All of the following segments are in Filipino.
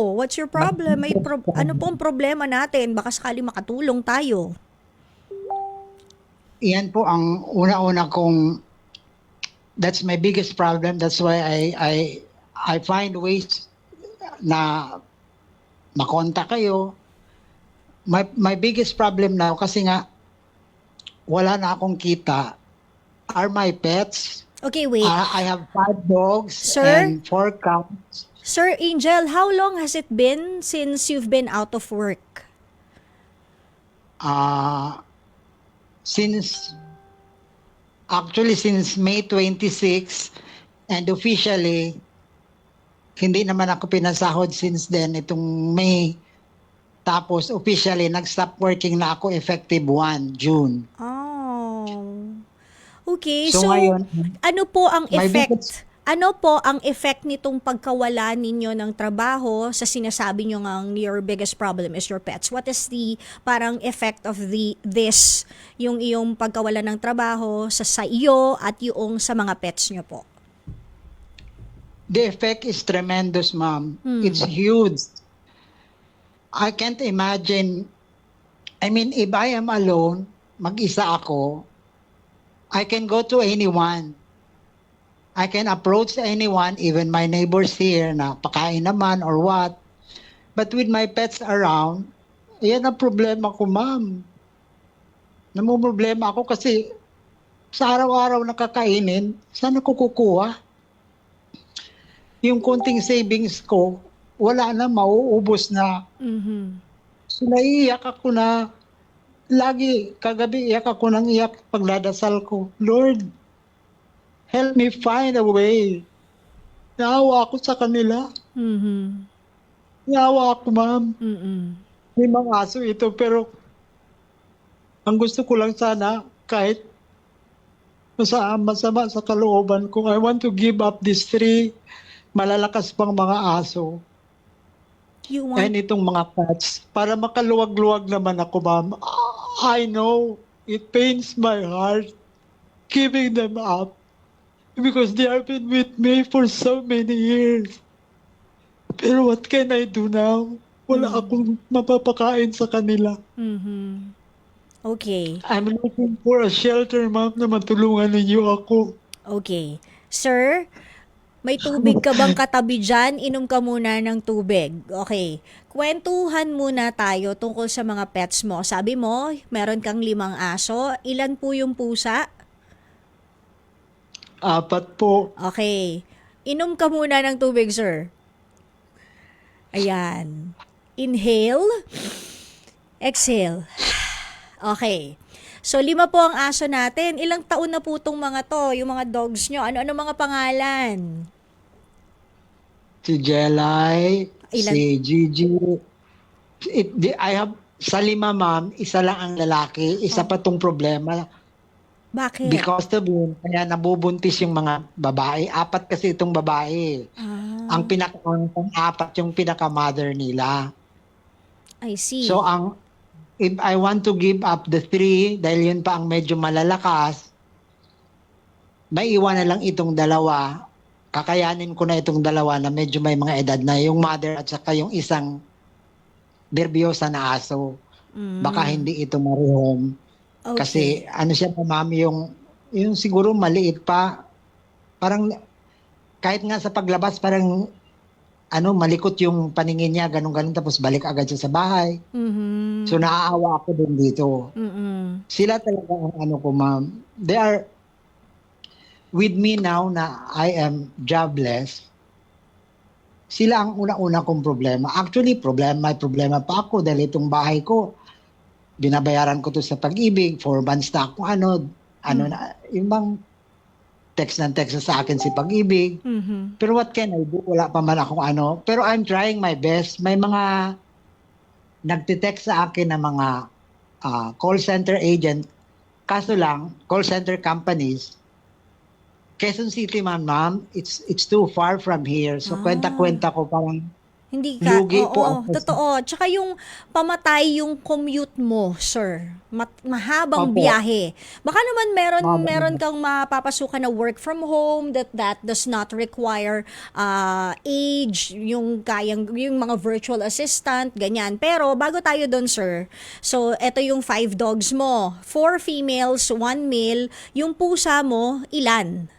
Oh, what's your problem? Ano pong problema natin? Baka sakali makatulong tayo. Iyan po ang una-una kong, that's my biggest problem. That's why I find ways na makontak kayo. My biggest problem now, kasi nga wala na akong kita, are my pets. Okay, wait. I have 5 dogs Sir? and 4 cats. Sir Angel, how long has it been since you've been out of work? Since Actually, since May 26, and officially, hindi naman ako pinasahod since then, itong May. Tapos, officially, nag-stop working na ako effective 1 June. Oh. Okay, So, so ngayon, ano po ang my effect? biggest- Ano po ang effect nitong pagkawala ninyo ng trabaho sa sinasabi nyo ngang your biggest problem is your pets? What is the parang effect of this, yung iyong pagkawala ng trabaho sa iyo at yung sa mga pets nyo po? the effect is tremendous, ma'am. It's huge. I can't imagine. I mean, if I am alone, mag-isa ako, I can go to anyone. I can approach anyone, even my neighbors here, na pakain naman or what. But with my pets around, yan ang problema ko, ma'am. Namumroblema ako kasi sa araw-araw na kakainin, saan ako kukuha? Yung konting savings ko, wala na, mauubos na. So naiiyak ako na, lagi, kagabi iyak ako ng iyak pagdadasal ko. Lord, help me find a way. Naawa ako sa kanila. Naawa ako, ma'am. May mga aso ito, pero ang gusto ko lang sana, kahit masama sa kalooban ko, I want to give up these 3 malalakas pang mga aso. You want And itong mga cats, para makaluwag-luwag naman ako, ma'am. I know, it pains my heart giving them up because they have been with me for so many years. Pero what can I do now? Wala akong mapapakain sa kanila. Okay. I'm looking for a shelter, ma'am, na matulungan ninyo ako. Okay. Sir, may tubig ka bang katabi dyan? Inom ka muna ng tubig. Okay. Kwentuhan muna tayo tungkol sa mga pets mo. Sabi mo, meron kang 5 aso. Ilan po yung pusa? 4 po. Okay. Inom ka muna ng tubig, sir. Ayan. Inhale. Exhale. Okay. So, 5 po ang aso natin. Ilang taon na po itong mga to, yung mga dogs nyo? Ano-ano mga pangalan? Si Jelay, Ilan? si Gigi. I have, sa 5, ma'am, isa lang ang lalaki. Isa pa tong problema. Bakit? Because of yun, kaya nabubuntis yung mga babae. 4 kasi itong babae. Ang pang-4 yung pinaka-mother nila. I see. So, if I want to give up the 3, dahil yun pa ang medyo malalakas, may iwan na lang itong 2. Kakayanin ko na itong 2 na medyo may mga edad na, yung mother at saka yung isang berbiosa na aso. Baka hindi ito marehome. Okay. Kasi ano siya, ma'am, yung siguro maliit pa, parang kahit nga sa paglabas, parang malikot yung paningin niya, ganun-ganun, tapos balik agad siya sa bahay. So naaawa ako din dito. Sila talaga ang ko, ma'am. They are with me now na I am jobless. Sila ang una-una kong problema. Actually, may problema pa ako dahil itong bahay ko, binabayaran ko to sa Pag-ibig, 4 months na ako, na, yung bang text sa akin si Pag-ibig. Pero what can I do? Wala pa man akong Pero I'm trying my best. May mga nagtitext sa akin na mga call center agent. Kaso lang, call center companies, Quezon City man, ma'am, it's too far from here. So kwenta-kwenta ko parang Hindi ka, Lugi po oo, ako. totoo. Tsaka yung pamatay yung commute mo, sir. Mahabang Opo. biyahe. Baka naman meron Mababa. kang mapapasukan na work from home that does not require age, yung mga virtual assistant, ganyan. Pero bago tayo doon, sir. So, eto yung 5 dogs mo. 4 females, 1 male. Yung pusa mo, ilan?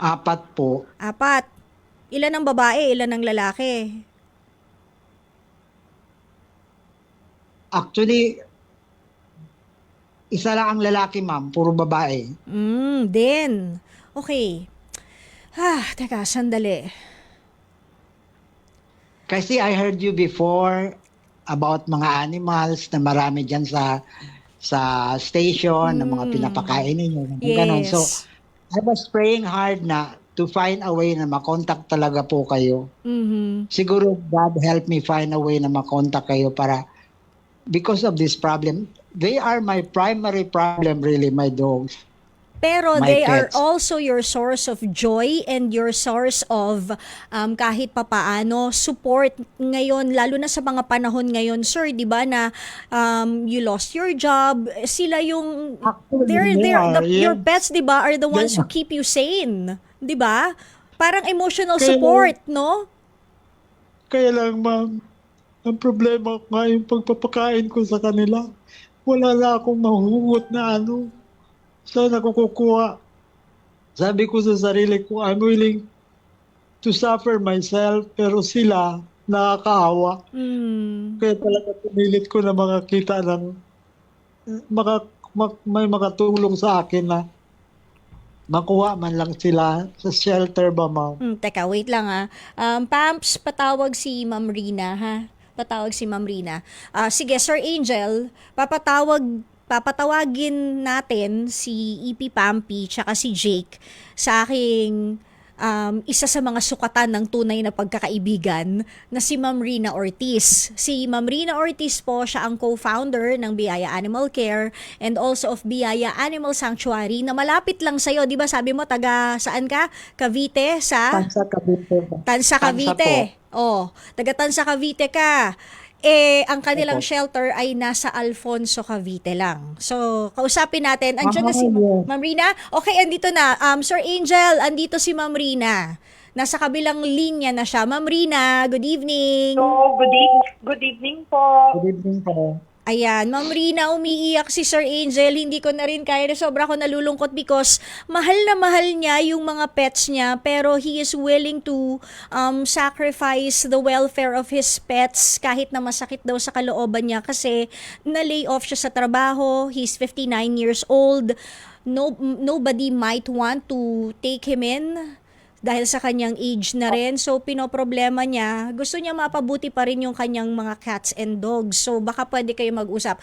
4 po. 4. Ilan ang babae, ilan ang lalaki? Actually, isa lang ang lalaki, ma'am. Puro babae. Din. Okay. Teka, sandali. Kasi I heard you before about mga animals na marami dyan sa station, na mga pinapakain ninyo. Ganon. So, Yes. I was praying hard na to find a way na makontak talaga po kayo. Mhm. Siguro God help me find a way na makontak kayo para because of this problem. They are my primary problem really, my dogs, Pero my they are pets. also your source of joy and your source of kahit papaano support ngayon, lalo na sa mga panahon ngayon, sir, 'di ba na you lost your job, sila yung Actually, they the are, your yeah. pets, 'di ba, are the They ones who are. keep you sane, 'di ba? Parang emotional Kaya, support, no? kaya lang, ma'am, ang problema ko nga yung pagpapakain ko sa kanila. Wala na akong mahuhugot na ano. Saan ako kukuha? Sabi ko sa sarili ko, I'm willing to suffer myself, pero sila, nakakaawa. Mm. Kaya talaga pinilit ko na makakita ng, may makatulong sa akin na makuha man lang sila sa shelter ba, ma'am? Teka, wait lang Pamps, patawag si Ma'am Rina, ha? Patawag si Ma'am Rina. Sige, Sir Angel, papatawagin natin si EP Pampy tsaka si Jake sa aking isa sa mga sukatan ng tunay na pagkakaibigan na si Ma'am Rina Ortiz. Si Ma'am Rina Ortiz po, siya ang co-founder ng Biyaya Animal Care and also of Biyaya Animal Sanctuary na malapit lang sa'yo. Di ba sabi mo, taga saan ka? Cavite sa Tansa Cavite. Tansa Tansa po. Cavite. Oh, taga Tansa Cavite ka. Ang kanilang Opo. shelter ay nasa Alfonso Cavite lang. So, kausapin natin. Ah, Andiyan na si yes. Ma'am Rina. Okay, andito na. Sir Angel, andito si Ma'am Rina. Nasa kabilang linya na siya. Ma'am Rina, good evening. So, good evening po. Good evening po. Ayan, Ma'am Rina, umiiyak si Sir Angel. Hindi ko na rin kaya. Sobra ko nalulungkot because mahal na mahal niya yung mga pets niya, pero he is willing to sacrifice the welfare of his pets kahit na masakit daw sa kalooban niya kasi na-lay off siya sa trabaho. He's 59 years old. Nobody might want to take him in dahil sa kanyang age na rin. So, pinoproblema niya. Gusto niya mapabuti pa rin yung kanyang mga cats and dogs. So, baka pwede kayo mag-usap.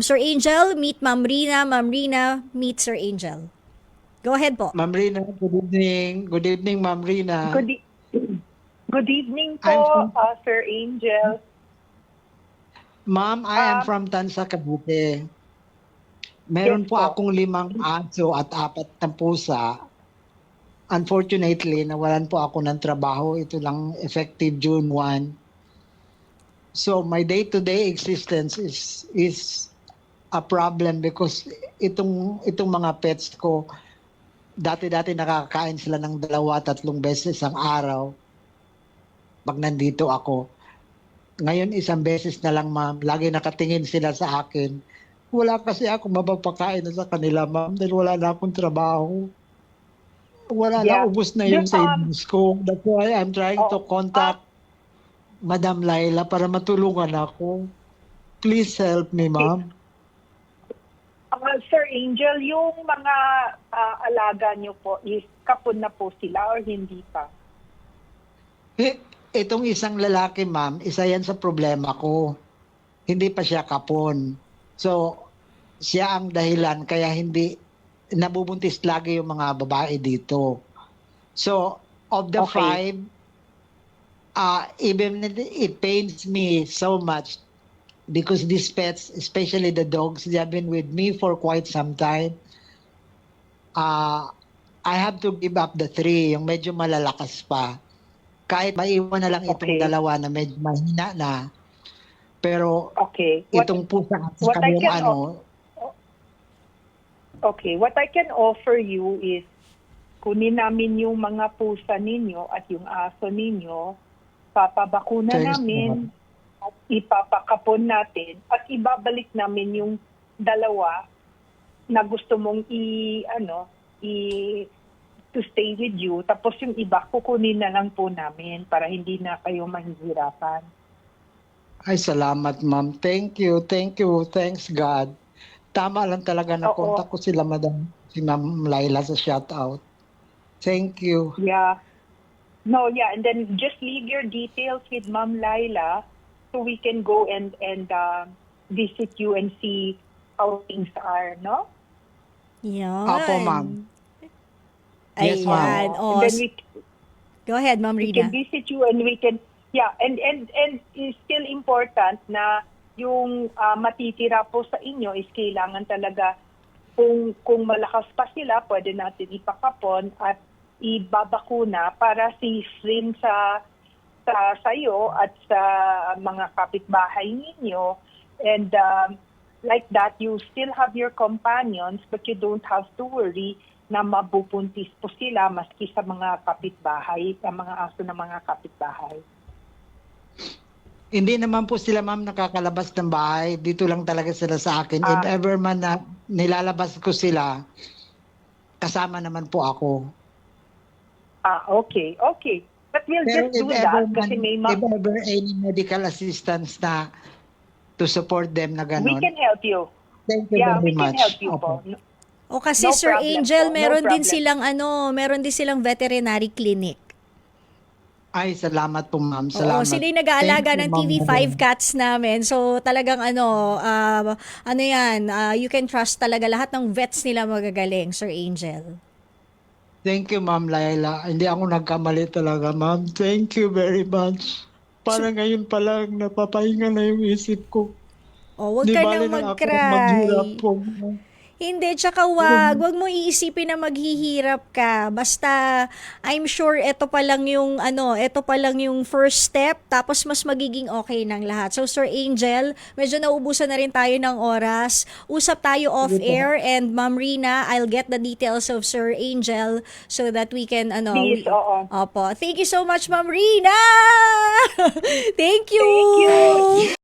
Sir Angel, meet Ma'am Rina. Ma'am Rina, meet Sir Angel. Go ahead po. Ma'am Rina, good evening. Good evening, Ma'am Rina. Good evening I'm po, from- Sir Angel. Ma'am, I am from Tansa, Cavite. Meron Yes po po. akong 5 aso at 4 na pusa. Unfortunately, nawalan po ako ng trabaho. Ito lang effective June 1. So my day-to-day existence is a problem because itong mga pets ko, dati-dati nakakain sila ng 2-3 beses ang araw pag nandito ako. Ngayon 1 beses na lang, ma'am. Lagi nakatingin sila sa akin. Wala kasi ako mapapakain na sa kanila, ma'am, dahil wala na akong trabaho. Wala na, Yeah. ubos na yung Yes, savings ko. That's why I'm trying to Oh, contact Madam Laila para matulungan ako. Please help me, ma'am. Sir Angel, yung mga alaga niyo po, is kapon na po sila or hindi pa? Itong isang lalaki, ma'am, isa yan sa problema ko. Hindi pa siya kapon. So, siya ang dahilan kaya hindi nabubuntis lagi yung mga babae dito. So, of the Okay. 5, even it pains me so much because these pets, especially the dogs, they have been with me for quite some time. I have to give up the 3, yung medyo malalakas pa. kahit maiwan na lang itong Okay. dalawa na medyo mahina na, pero Okay. itong pusa at what saka I yung can ano, Okay, what I can offer you is kunin namin yung mga pusa ninyo at yung aso ninyo, papabakuna Thanks, namin at ipapakapon natin at ibabalik namin yung dalawa na gusto mong to stay with you, tapos yung iba kukunin na lang po namin para hindi na kayo mahihirapan. ay salamat ma'am. Thank you, thanks God. Tama lang talaga na Oo. kontak ko sila madam, si Ma'am Laila sa shoutout. Thank you. Yeah. No, yeah, and then just leave your details with Ma'am Laila so we can go and visit you and see how things are, no? Yan. Apo, ma'am. Yes, ma'am. Ayan. And then Go ahead, Ma'am we Rina. can visit you and we can, yeah, and it's still important na yung matitira po sa inyo is kailangan talaga kung malakas pa sila, pwede natin ipakapon at ibabakuna para safe rin sa sayo at sa mga kapitbahay ninyo. And like that, you still have your companions but you don't have to worry na mabupuntis po sila maski sa mga kapitbahay, sa mga aso ng mga kapitbahay. Hindi naman po sila ma'am nakakalabas ng bahay. Dito lang talaga sila sa akin. If Ah. ever man na nilalabas ko sila, kasama naman po ako. Okay. But we'll Pero just do that kasi may if ever any medical assistance na to support them na we gano'n, can help you. thank you Yeah, very we can much. help you Opo. po. O kasi No Sir problem Angel, po, no meron din problem. silang veterinary clinic. Ay, salamat po ma'am. Oo, Salamat. sila yung nag-aalaga ng Thank you, TV5 Ma'am. cats namin. So talagang you can trust talaga lahat ng vets nila magagaling, Sir Angel. Thank you, Ma'am Laila. Hindi ako nagkamali talaga, Ma'am. Thank you very much. Para ngayon pa lang, napapahinga na yung isip ko. O, wag Di ka bali nang na ako maghirap mag-cry. po. Hindi, tsaka wag mo iisipin na maghihirap ka. Basta, I'm sure ito pa lang yung first step, tapos mas magiging okay ng lahat. So, Sir Angel, medyo naubusan na rin tayo ng oras. Usap tayo off-air, and Ma'am Rina, I'll get the details of Sir Angel so that we can, Please, oo. Opo. Thank you so much, Ma'am Rina! Thank you! Thank you.